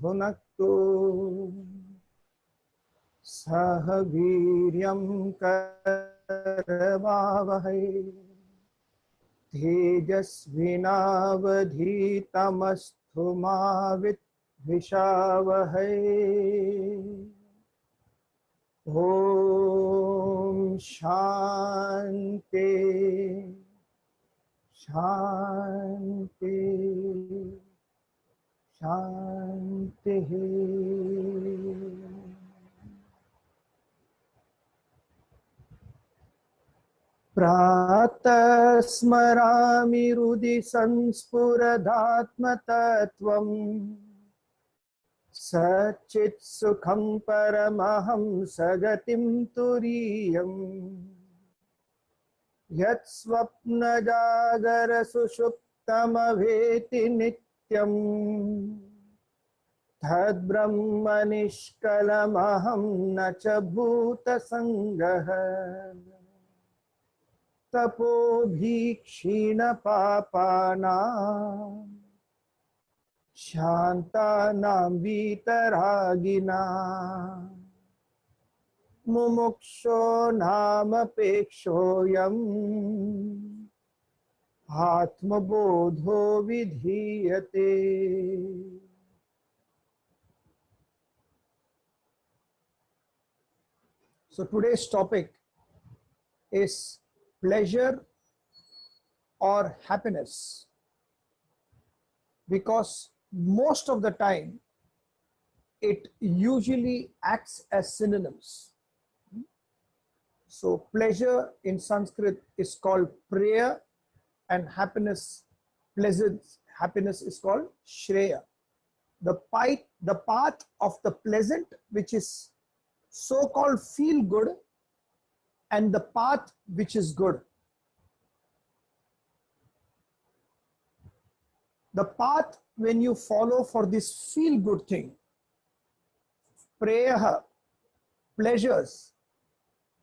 भुनक्तु सह वीर्यं करवावहै तेजस्विनावधीतमस्तु मा विद्विषावहै। ओम शांति शांति शांति। प्रातः स्मरामि हृदि संस्फुरदात्मतत्त्वम् सच्चित् सुखं परमहं सगतिं तुरीयम् यत् स्वप्नजागर सुषुप्तमवेति नित्यम् तद्ब्रह्म निष्कलमहं न च भूतसङ्गः तपोभीक्षीणपापानां शान्तानां वीतरागिनां मुमुक्षो नामपेक्षोऽयम् आत्मबोधो विधीयते। So today's topic is pleasure or happiness, because most of the time it usually acts as synonyms. So pleasure in Sanskrit is called priya, and happiness, pleasant happiness, is called shreya. The path of the pleasant, which is so-called feel good, and the path which is good. The path when you follow for this feel good thing, preyaha, pleasures,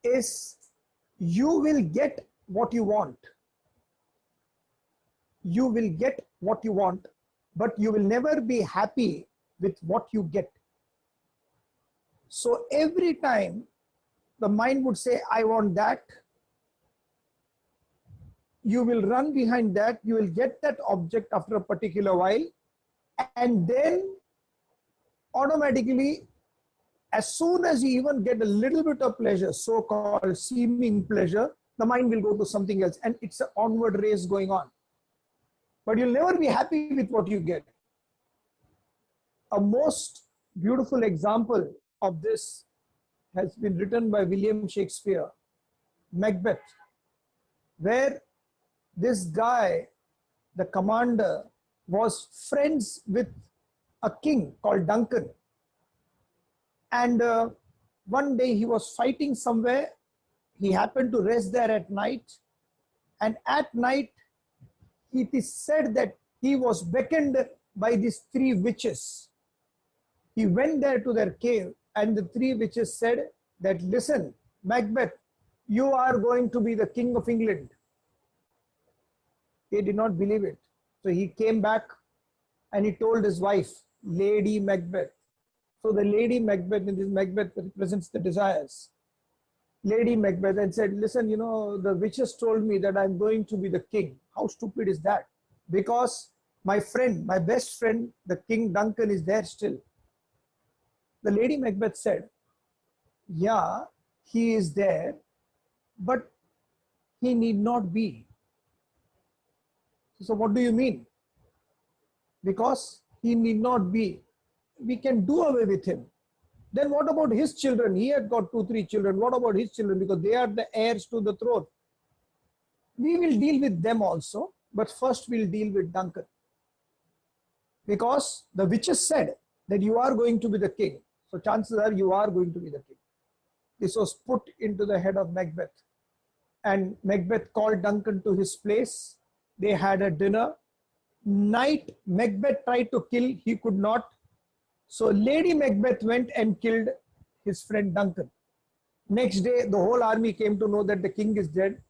is you will get what you want. You will get what you want, but you will never be happy with what you get. So every time the mind would say, I want that, you will run behind that, you will get that object after a particular while, and then automatically, as soon as you even get a little bit of pleasure, so-called seeming pleasure, the mind will go to something else, and it's an onward race going on. But you'll never be happy with what you get. A most beautiful example of this has been written by William Shakespeare, Macbeth, where this guy, the commander, was friends with a king called Duncan. And one day he was fighting somewhere. He happened to rest there at night. And at night, it is said that he was beckoned by these three witches. He went there to their cave, and the three witches said that, listen, Macbeth, you are going to be the king of England. He did not believe it. So he came back and he told his wife, Lady Macbeth. So the Lady Macbeth, in this Macbeth represents the desires. Lady Macbeth, and said, listen, you know, the witches told me that I'm going to be the king. How stupid is that? Because my friend, my best friend, the King Duncan, is there still. The Lady Macbeth said, yeah, he is there, but he need not be. So what do you mean? Because he need not be, we can do away with him. Then what about his children? He had got 2-3 children. What about his children? Because they are the heirs to the throne. We will deal with them also, but first we'll deal with Duncan. Because the witches said that you are going to be the king. So chances are you are going to be the king. This was put into the head of Macbeth. And Macbeth called Duncan to his place. They had a dinner. Night, Macbeth tried to kill, he could not. So Lady Macbeth went and killed his friend Duncan. Next day, the whole army came to know that the king is dead.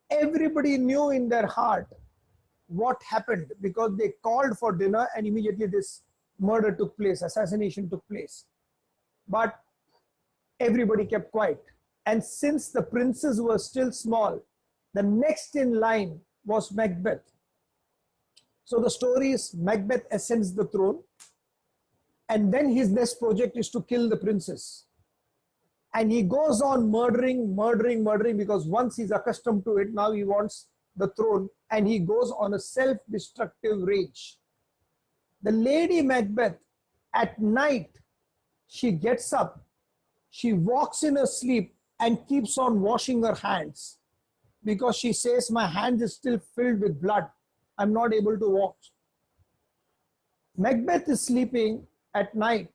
Everybody knew in their heart what happened, because they called for dinner and immediately this murder took place, assassination took place. But everybody kept quiet. And since the princes were still small, the next in line was Macbeth. So the story is Macbeth ascends the throne, and then his next project is to kill the princes. And he goes on murdering because once he's accustomed to it, now he wants the throne, and he goes on a self-destructive rage. The lady Macbeth, at night, she gets up, she walks in her sleep and keeps on washing her hands because she says, my hand is still filled with blood. I'm not able to walk. Macbeth is sleeping at night,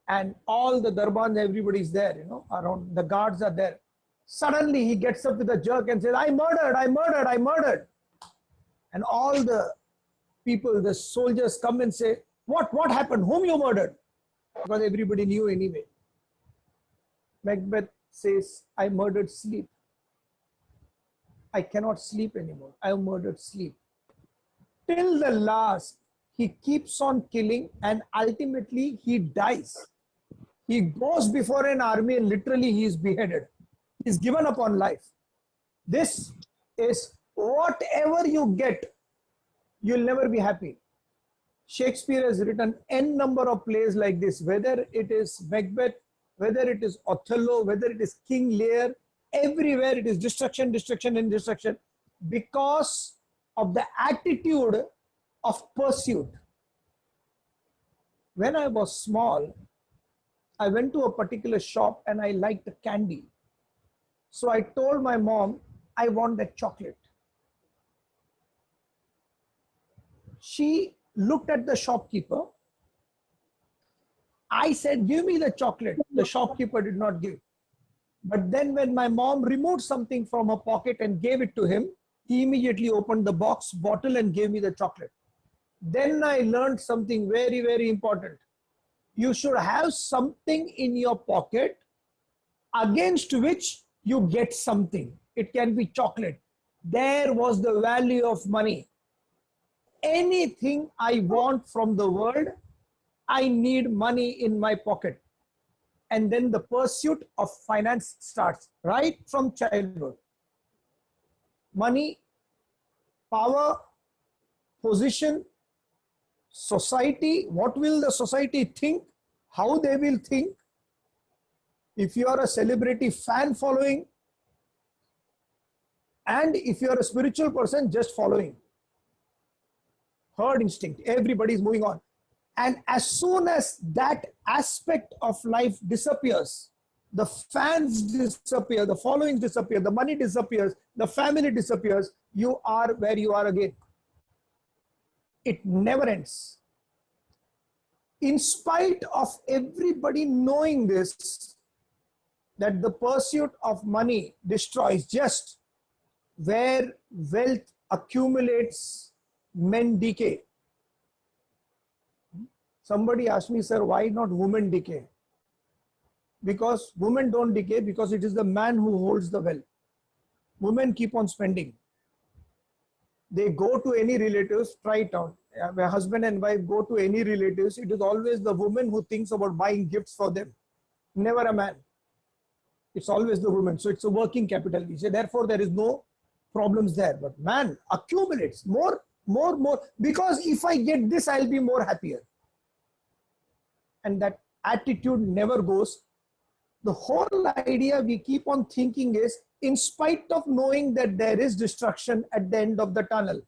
and all the Darbans, everybody's there, around, the guards are there. Suddenly he gets up with a jerk and says, I murdered. And all the people, the soldiers come and say, what happened? Whom you murdered? Because everybody knew anyway. Macbeth says, I murdered sleep. I cannot sleep anymore. I have murdered sleep. Till the last, he keeps on killing, and ultimately he dies. He goes before an army and literally he is beheaded. He's given up on life. This is whatever you get, you'll never be happy. Shakespeare has written n number of plays like this, whether it is Macbeth, whether it is Othello, whether it is King Lear, everywhere it is destruction, destruction, and destruction because of the attitude of pursuit. When I was small, I went to a particular shop and I liked the candy. So I told my mom, I want that chocolate. She looked at the shopkeeper. I said, give me the chocolate. The shopkeeper did not give. But then when my mom removed something from her pocket and gave it to him, he immediately opened the box bottle and gave me the chocolate. Then I learned something very, very important. You should have something in your pocket against which you get something. It can be chocolate. There was the value of money. Anything I want from the world, I need money in my pocket. And then the pursuit of finance starts right from childhood. Money, power, position, society. What will the society think? How they will think? If you are a celebrity, fan following, and if you are a spiritual person, just following. Herd instinct, everybody is moving on. And as soon as that aspect of life disappears, the fans disappear, the followings disappear, the money disappears, the family disappears, you are where you are again. It never ends. In spite of everybody knowing this, that the pursuit of money destroys, just where wealth accumulates, men decay. Somebody asked me, sir, why not women decay? Because women don't decay because it is the man who holds the wealth. Women keep on spending. They go to any relatives, try it out. My husband and wife go to any relatives, it is always the woman who thinks about buying gifts for them. Never a man. It's always the woman. So it's a working capital. We say, therefore, there is no problems there. But man accumulates more. Because if I get this, I'll be more happier. And that attitude never goes. The whole idea we keep on thinking is, in spite of knowing that there is destruction at the end of the tunnel,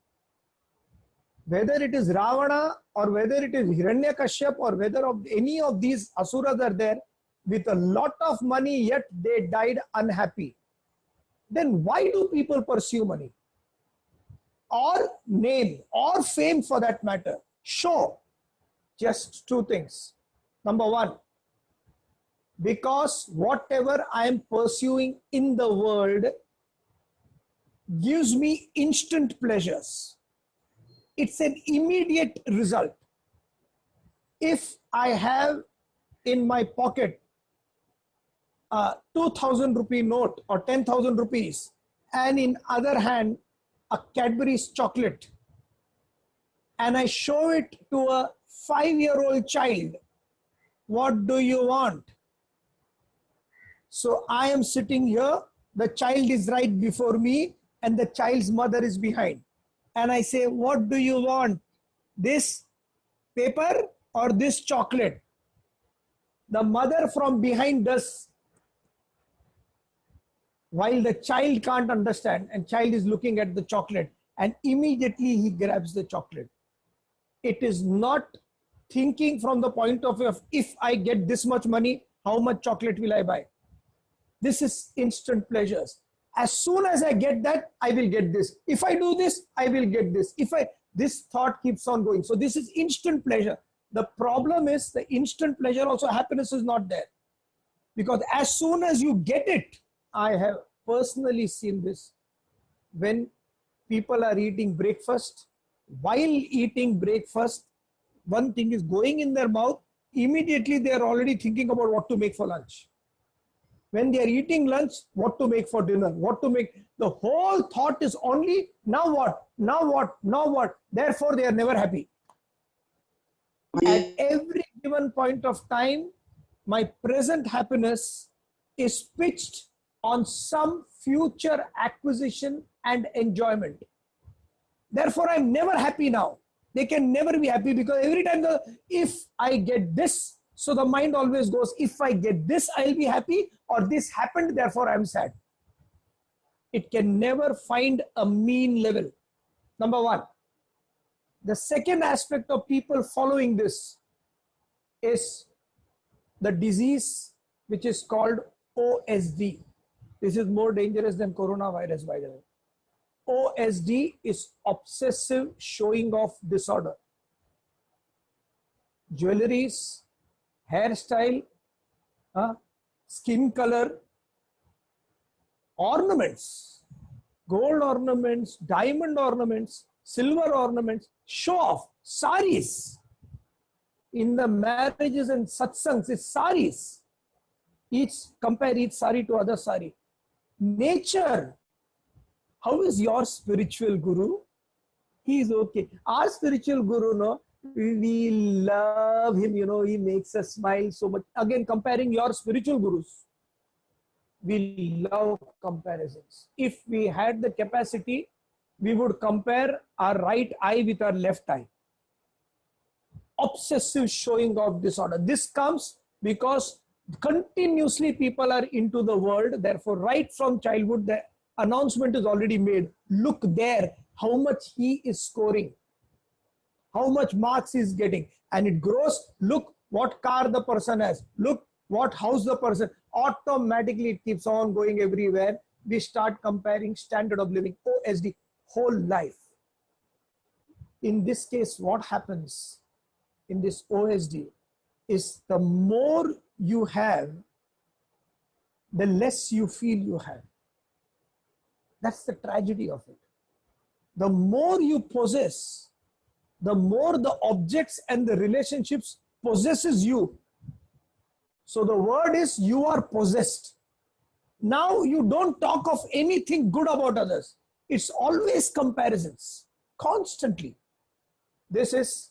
whether it is Ravana or whether it is Hiranyakashyap or whether of any of these asuras are there with a lot of money, yet they died unhappy. Then why do people pursue money? Or name, or fame for that matter? Show. Just two things. Number one, because whatever I am pursuing in the world gives me instant pleasures. It's an immediate result. If I have in my pocket a 2,000 rupee note or 10,000 rupees, and in other hand, a Cadbury's chocolate, and I show it to a 5-year-old child, what do you want? So I am sitting here, the child is right before me, and the child's mother is behind. And I say, what do you want? This paper or this chocolate? The mother from behind does, while the child can't understand, and child is looking at the chocolate, and immediately he grabs the chocolate. It is not thinking from the point of view of, if I get this much money, how much chocolate will I buy? This is instant pleasures. As soon as I get that, I will get this. If I do this, I will get this. This thought keeps on going. So this is instant pleasure. The problem is the instant pleasure also, happiness is not there. Because as soon as you get it, I have personally seen this. When people are eating breakfast, while eating breakfast, one thing is going in their mouth, immediately they are already thinking about what to make for lunch. When they are eating lunch, what to make for dinner, what to make. The whole thought is only, now what, now what, now what. Therefore, they are never happy. At every given point of time, my present happiness is pitched on some future acquisition and enjoyment. Therefore, I'm never happy now. They can never be happy, because every time if I get this, so the mind always goes, if I get this, I'll be happy, or this happened, therefore I'm sad. It can never find a mean level. Number one. The second aspect of people following this is the disease which is called OSD. This is more dangerous than coronavirus, by the way. OSD is obsessive showing off disorder. Jewelries, hairstyle, skin color, ornaments, gold ornaments, diamond ornaments, silver ornaments, show off, saris. In the marriages and satsangs, it's saris. Compare each sari to other sari. Nature. How is your spiritual guru? He is okay. Our spiritual guru, no, we love him, he makes us smile so much. Again, comparing your spiritual gurus. We love comparisons. If we had the capacity, we would compare our right eye with our left eye. Obsessive showing of disorder. This comes because continuously people are into the world. Therefore, right from childhood, the announcement is already made. Look there, how much he is scoring, how much marks he's getting. And it grows, look what car the person has, look what house the person. Automatically it keeps on going everywhere. We start comparing standard of living, OSD, whole life. In this case, what happens in this OSD is the more you have, the less you feel you have. That's the tragedy of it. The more you possess, the more the objects and the relationships possesses you. So the word is, you are possessed. Now you don't talk of anything good about others. It's always comparisons, constantly. This is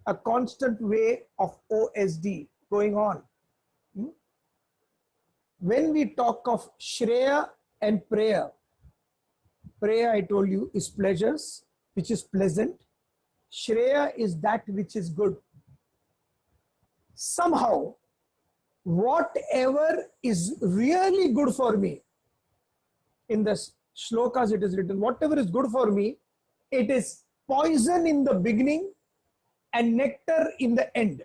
a constant way of OSD going on. When we talk of Shreya and Prayer, Prayer, I told you, is pleasures, which is pleasant. Shreya is that which is good. Somehow, whatever is really good for me, in the shlokas it is written, whatever is good for me, it is poison in the beginning and nectar in the end.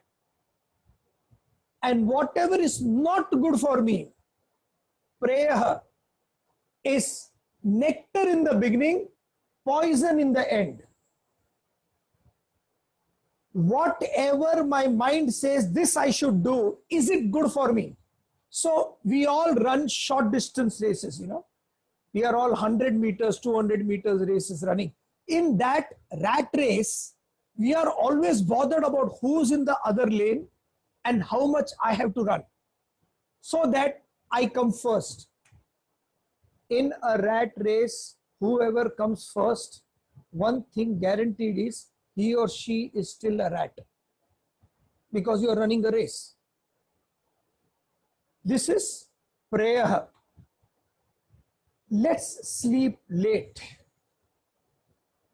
And whatever is not good for me, Prayer, is nectar in the beginning, poison in the end. Whatever my mind says, this I should do, is it good for me? So we all run short distance races, We are all 100 meters, 200 meters races running. In that rat race, we are always bothered about who's in the other lane and how much I have to run, so that I come first. In a rat race, whoever comes first, one thing guaranteed is, he or she is still a rat. because you are running the race. This is prayer. Let's sleep late.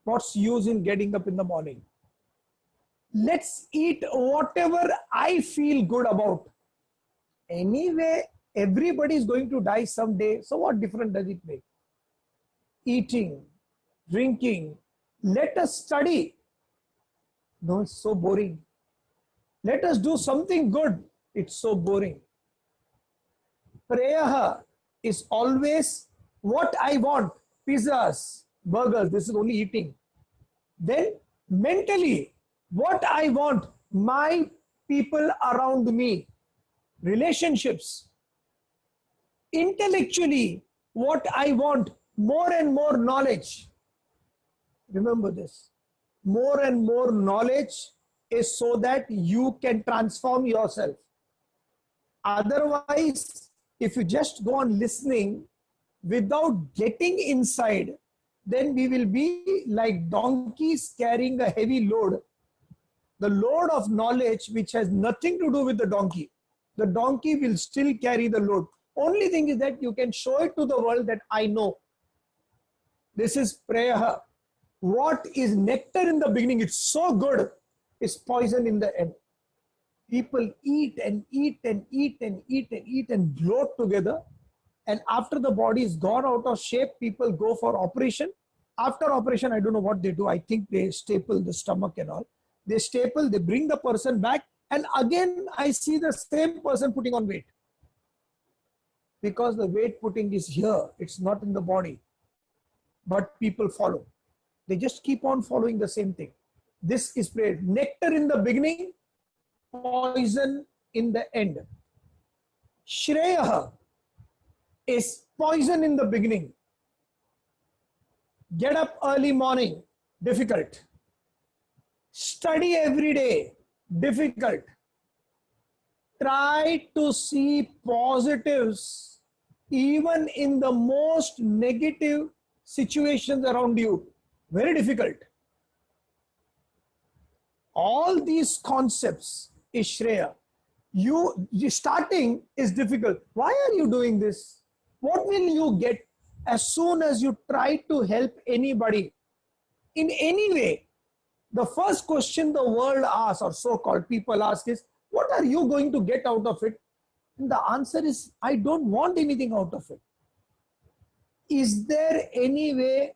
What's use in getting up in the morning? Let's eat whatever I feel good about. Anyway, everybody is going to die someday. So what difference does it make? Eating, drinking. Let us study. No, it's so boring. Let us do something good. It's so boring. Prayer is always what I want. Pizzas, burgers, this is only eating. Then mentally, what I want, my people around me, relationships. Intellectually, what I want, more and more knowledge. Remember this. More and more knowledge is so that you can transform yourself. Otherwise, if you just go on listening without getting inside, then we will be like donkeys carrying a heavy load. The load of knowledge which has nothing to do with the donkey. The donkey will still carry the load. Only thing is that you can show it to the world that I know. This is prayer. What is nectar in the beginning, it's so good, is poison in the end. People eat and eat and eat and eat and eat and bloat together. And after the body is gone out of shape, people go for operation. After operation, I don't know what they do. I think they staple the stomach and all. They staple, they bring the person back. And again, I see the same person putting on weight. Because the weight putting is here. It's not in the body. But people follow. They just keep on following the same thing. This is prayer. Nectar in the beginning, poison in the end. Shreya is poison in the beginning. Get up early morning, difficult. Study every day, difficult. Try to see positives even in the most negative situations around you. Very difficult. All these concepts is Shreya. You starting is difficult. Why are you doing this? What will you get as soon as you try to help anybody in any way? The first question the world asks, or so-called people ask, is, what are you going to get out of it? And the answer is, I don't want anything out of it. Is there any way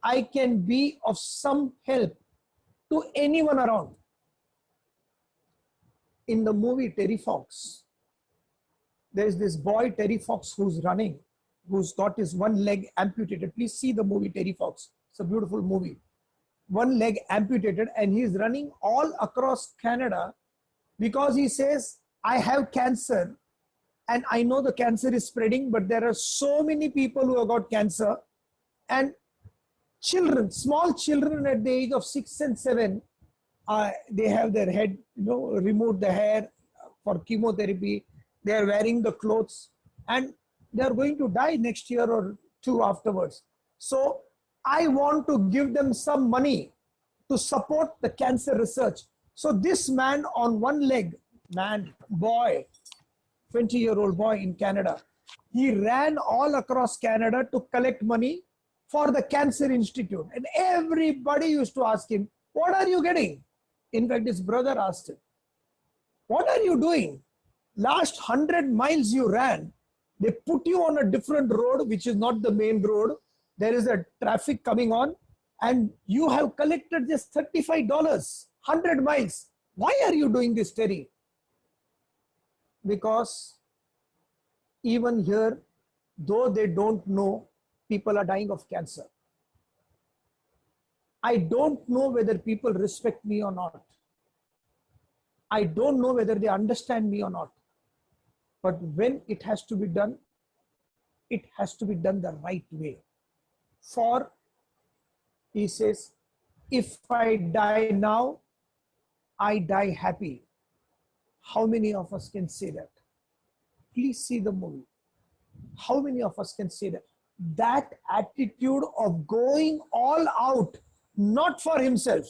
I can be of some help to anyone around? In the movie Terry Fox, there's this boy Terry Fox who's running, who's got his one leg amputated. Please see the movie Terry Fox. It's a beautiful movie. One leg amputated, and he's running all across Canada because he says, I have cancer and I know the cancer is spreading, but there are so many people who have got cancer, and children, small children at the age of 6 and 7, they have their head, removed the hair for chemotherapy. They are wearing the clothes and they are going to die next year or two afterwards. So I want to give them some money to support the cancer research. So this man on one leg, boy, 20-year-old boy in Canada, he ran all across Canada to collect money for the Cancer Institute. And everybody used to ask him, what are you getting? In fact, his brother asked him, what are you doing? Last 100 miles you ran. They put you on a different road, which is not the main road. There is a traffic coming on, and you have collected just $35, 100 miles. Why are you doing this, Terry? Because even here, though they don't know, people are dying of cancer. I don't know whether people respect me or not. I don't know whether they understand me or not. But when it has to be done, it has to be done the right way. For, he says, if I die now, I die happy. How many of us can say that? Please see the movie. How many of us can say that? That attitude of going all out, not for himself.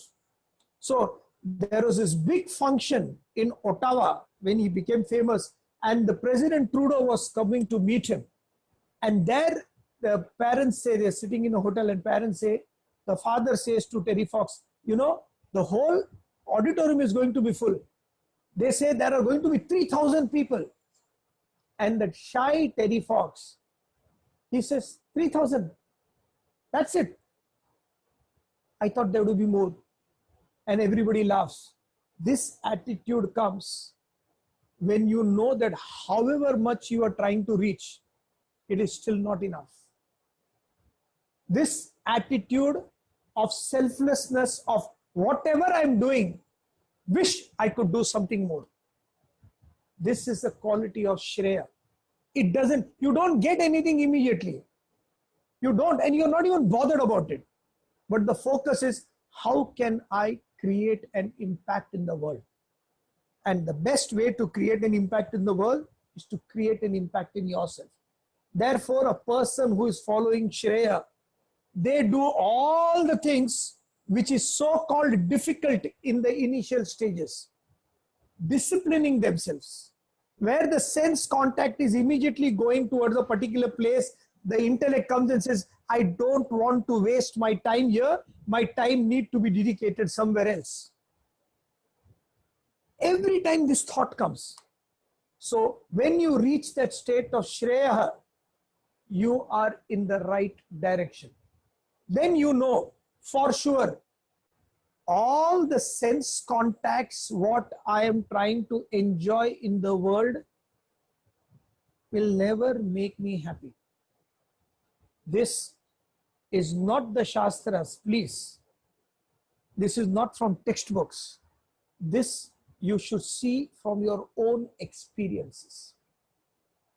So there was this big function in Ottawa when he became famous, and the President Trudeau was coming to meet him. And there the parents say, they're sitting in a hotel, and parents say, the father says to Terry Fox, you know, the whole auditorium is going to be full. They say there are going to be 3,000 people. And that shy Terry Fox, he says, 3,000, that's it. I thought there would be more. And everybody laughs. This attitude comes when you know that however much you are trying to reach, it is still not enough. This attitude of selflessness, of whatever I'm doing, wish I could do something more. This is the quality of Shreya. It doesn't, you don't get anything immediately. You don't, and you're not even bothered about it. But the focus is, how can I create an impact in the world? And the best way to create an impact in the world is to create an impact in yourself. Therefore, a person who is following Shreya, they do all the things which is so-called difficult in the initial stages. Disciplining themselves. Where the sense contact is immediately going towards a particular place, the intellect comes and says, I don't want to waste my time here. My time needs to be dedicated somewhere else. Every time this thought comes. So when you reach that state of Shreya, you are in the right direction. Then you know for sure all the sense contacts, what I am trying to enjoy in the world, will never make me happy. This is not the Shastras, please. This is not from textbooks. This you should see from your own experiences.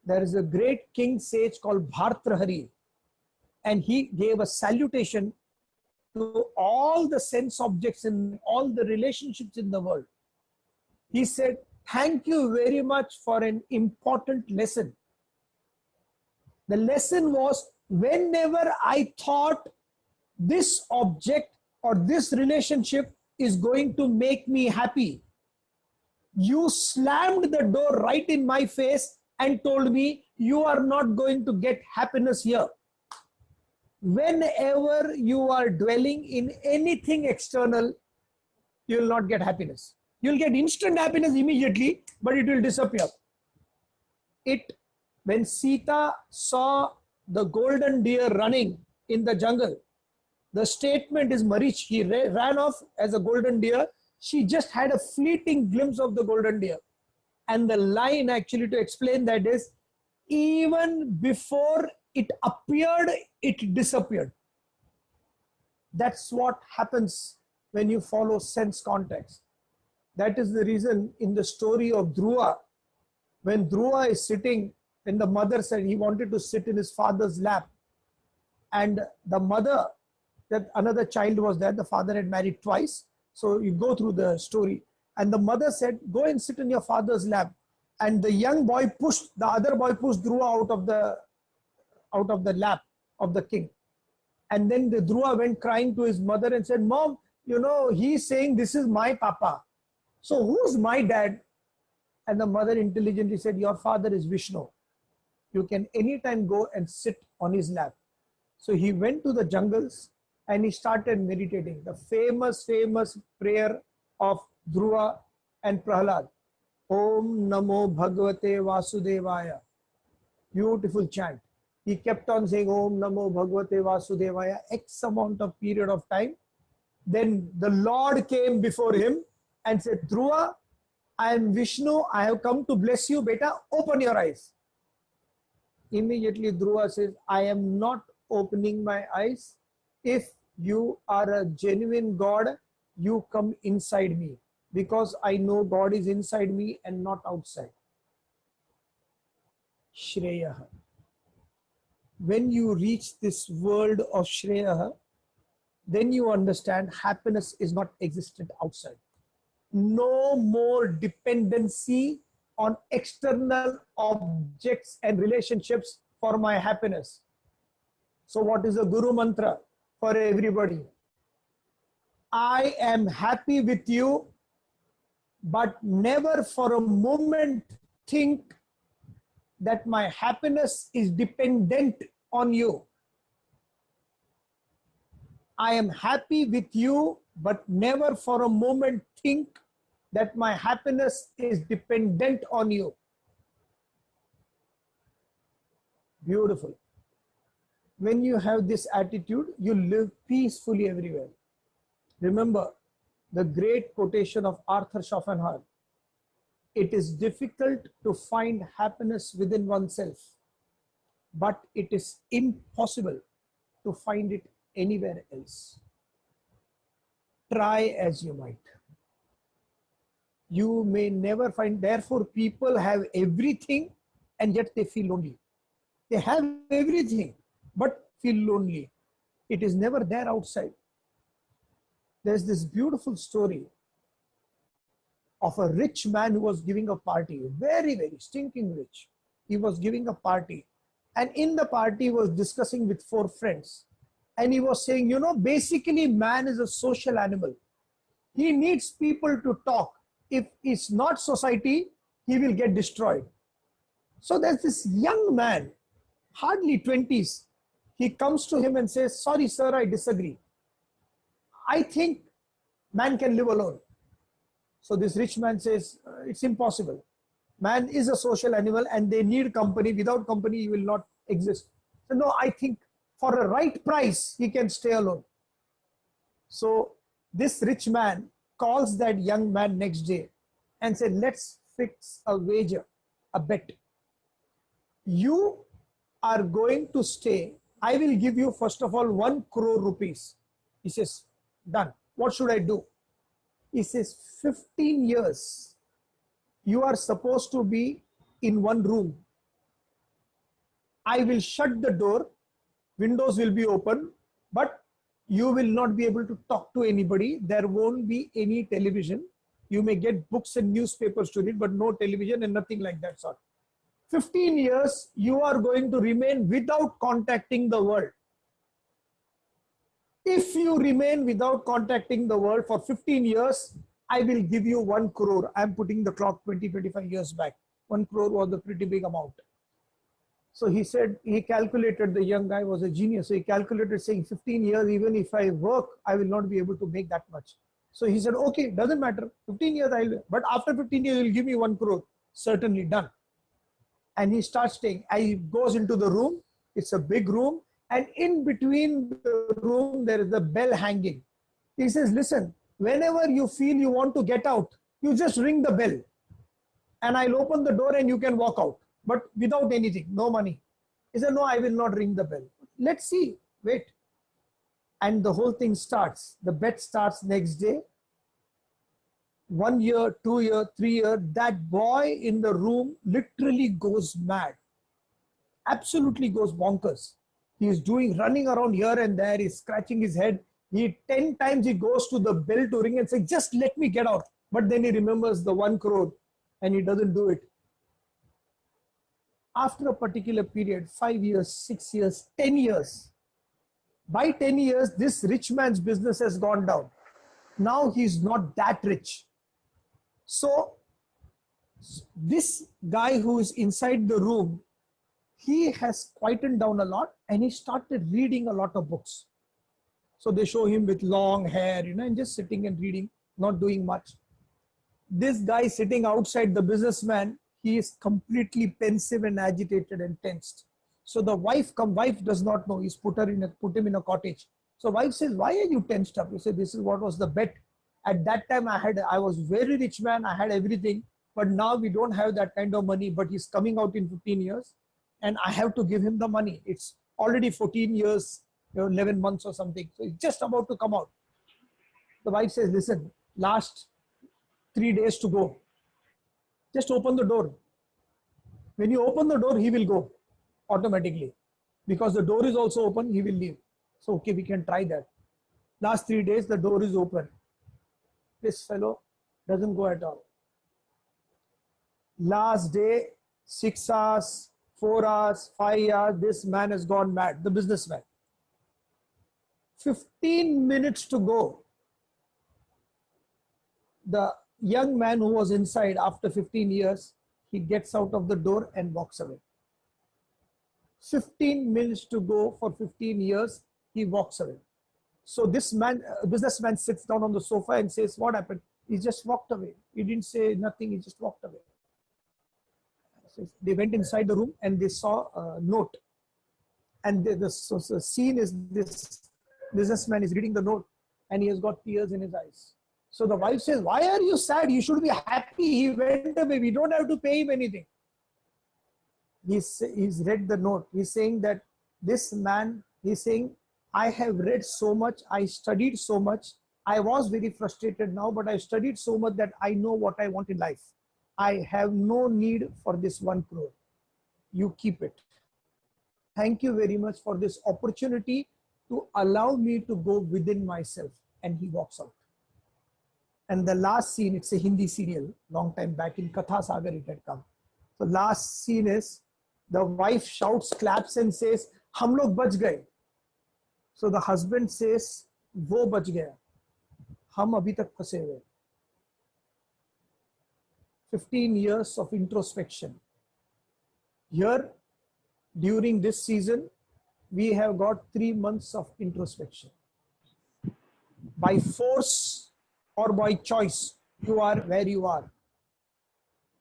There is a great king sage called Bhartrhari, and he gave a salutation to all the sense objects and all the relationships in the world. He said, thank you very much for an important lesson. The lesson was, whenever I thought this object or this relationship is going to make me happy, you slammed the door right in my face and told me, you are not going to get happiness here. Whenever you are dwelling in anything external, you will not get happiness. You will get instant happiness immediately, but it will disappear. When Sita saw the golden deer running in the jungle, the statement is Marich, he ran off as a golden deer. She just had a fleeting glimpse of the golden deer. And the line actually to explain that is, even before it appeared, it disappeared. That's what happens when you follow sense context. That is the reason in the story of Dhruva, when Dhruva is sitting, when the mother said he wanted to sit in his father's lap, and the mother, that another child was there, the father had married twice. So you go through the story, and the mother said, go and sit in your father's lap. And the young boy pushed, the other boy pushed Dhruva out of the lap of the king. And then the Dhruva went crying to his mother and said, Mom, you know, he's saying this is my papa. So who's my dad? And the mother intelligently said, your father is Vishnu. You can anytime go and sit on his lap. So he went to the jungles and he started meditating. The famous prayer of Dhruva and Prahlad. Om Namo Bhagavate Vasudevaya. Beautiful chant. He kept on saying Om Namo Bhagavate Vasudevaya X amount of period of time. Then the Lord came before him and said, Dhruva, I am Vishnu. I have come to bless you. Beta, open your eyes. Immediately Dhruva says, I am not opening my eyes. If you are a genuine God, you come inside me, because I know God is inside me and not outside. Shreya. When you reach this world of Shreya, then you understand happiness is not existent outside. No more dependency on external objects and relationships for my happiness. So what is the Guru Mantra for everybody? I am happy with you but never for a moment think that my happiness is dependent on you. I am happy with you, but never for a moment think that my happiness is dependent on you. Beautiful. When you have this attitude, you live peacefully everywhere. Remember the great quotation of Arthur Schopenhauer: it is difficult to find happiness within oneself, but it is impossible to find it anywhere else. Try as you might. You may never find, therefore people have everything and yet they feel lonely. They have everything but feel lonely. It is never there outside. There's this beautiful story of a rich man who was giving a party, very, very stinking rich. He was giving a party, and in the party he was discussing with 4 friends. And he was saying, you know, basically man is a social animal. He needs people to talk. If it's not society, he will get destroyed. So there's this young man, hardly 20s. He comes to him and says, sorry, sir, I disagree. I think man can live alone. So this rich man says, it's impossible. Man is a social animal and they need company. Without company, he will not exist. So no, I think for a right price, he can stay alone. So this rich man calls that young man next day and said, let's fix a wager, a bet. You are going to stay. I will give you, first of all, 1 crore rupees. He says, done. What should I do? He says, 15 years, you are supposed to be in one room. I will shut the door, windows will be open, but you will not be able to talk to anybody. There won't be any television. You may get books and newspapers to read, but no television and nothing like that sort. 15 years, you are going to remain without contacting the world. If you remain without contacting the world for 15 years, I will give you 1 crore. I'm putting the clock 20, 25 years back. 1 crore was a pretty big amount. So he said, he calculated, the young guy was a genius. So he calculated saying 15 years, even if I work, I will not be able to make that much. So he said, okay, doesn't matter. 15 years, but after 15 years, you'll give me 1 crore. Certainly, done. And he starts staying. He goes into the room. It's a big room. And in between the room, there is a bell hanging. He says, listen, whenever you feel you want to get out, you just ring the bell. And I'll open the door and you can walk out. But without anything, no money. He said, no, I will not ring the bell. Let's see, wait. And the whole thing starts. The bet starts next day. 1 year, 2 year, 3 year, that boy in the room literally goes mad. Absolutely goes bonkers. He is running around here and there, he's scratching his head. 10 times he goes to the bell to ring and say, just let me get out. But then he remembers the 1 crore and he doesn't do it. After a particular period, 5 years, 6 years, 10 years, by 10 years, this rich man's business has gone down. Now he's not that rich. So this guy who is inside the room, he has quietened down a lot and he started reading a lot of books. So they show him with long hair, and just sitting and reading, not doing much. This guy sitting outside, the businessman, he is completely pensive and agitated and tensed. So the wife does not know. He's put him in a cottage. So wife says, why are you tensed up? He said, this is what was the bet. At that time I was very rich man. I had everything, but now we don't have that kind of money, but he's coming out in 15 years and I have to give him the money. It's already 14 years, 11 months or something. So it's just about to come out. The wife says, listen, last 3 days to go. Just open the door. When you open the door, he will go automatically. Because the door is also open, he will leave. So, okay, we can try that. Last 3 days, the door is open. This fellow doesn't go at all. Last day, 6 hours, 4 hours, 5 hours, this man has gone mad, the businessman. 15 minutes to go. The young man who was inside after 15 years, he gets out of the door and walks away. 15 minutes to go for 15 years, he walks away. So this man, businessman sits down on the sofa and says, what happened? He just walked away. He didn't say nothing, he just walked away. So they went inside the room and they saw a note. And the scene is this businessman is reading the note and he has got tears in his eyes. So the wife says, why are you sad? You should be happy. He went away. We don't have to pay him anything. He's read the note. He's saying that this man, he's saying, I have read so much. I studied so much. I was very frustrated now, but I studied so much that I know what I want in life. I have no need for this 1 crore. You keep it. Thank you very much for this opportunity to allow me to go within myself. And he walks out. And the last scene, it's a Hindi serial, long time back in Katha Sagar it had come. The last scene is the wife shouts, claps and says, "Hum log bach gaye." So the husband says, "Wo bach gaya. Hum abhi tak phase hue." 15 years of introspection. Here, during this season, we have got 3 months of introspection. By force or by choice, you are where you are.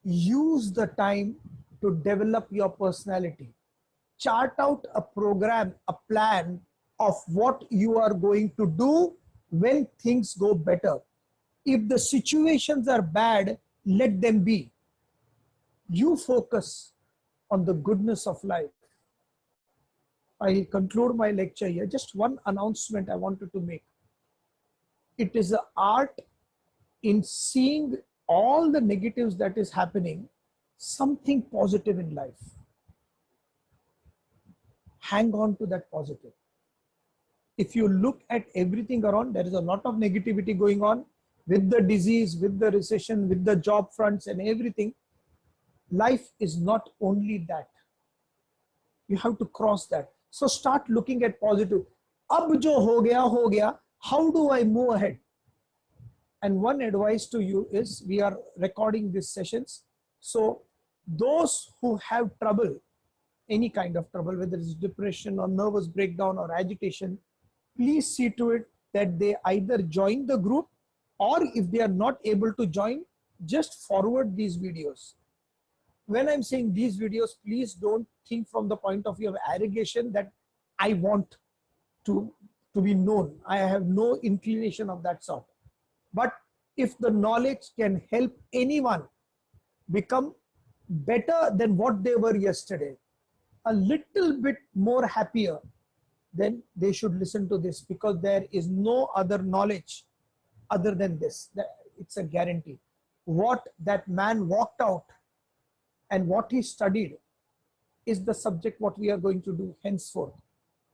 Use the time to develop your personality. Chart out a program, a plan of what you are going to do when things go better. If the situations are bad, let them be. You focus on the goodness of life. I conclude my lecture here. Just one announcement I wanted to make. It is an art in seeing all the negatives that is happening, something positive in life. Hang on to that positive. If you look at everything around, there is a lot of negativity going on with the disease, with the recession, with the job fronts and everything. Life is not only that. You have to cross that. So start looking at positive. Ab jo ho gaya, how do I move ahead? And one advice to you is, we are recording these sessions. So those who have trouble, any kind of trouble, whether it's depression or nervous breakdown or agitation, please see to it that they either join the group, or if they are not able to join, just forward these videos. When I'm saying these videos, please don't think from the point of view of arrogation that I want to be known. I have no inclination of that sort. But if the knowledge can help anyone become better than what they were yesterday, a little bit more happier, then they should listen to this, because there is no other knowledge other than this. It's a guarantee. What that man walked out and what he studied is the subject what we are going to do henceforth.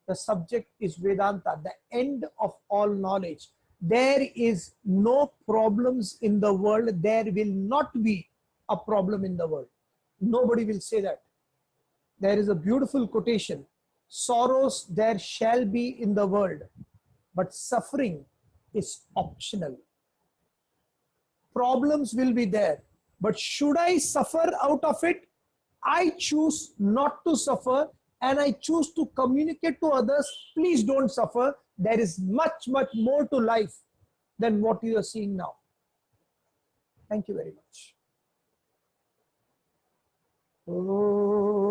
The subject is Vedanta, the end of all knowledge. There is no problems in the world. There will not be a problem in the world. Nobody will say that. There is a beautiful quotation. Sorrows there shall be in the world, but suffering is optional. Problems will be there, but should I suffer out of it? I choose not to suffer, and I choose to communicate to others, please don't suffer. There is much, much more to life than what you are seeing now. Thank you very much. Oh.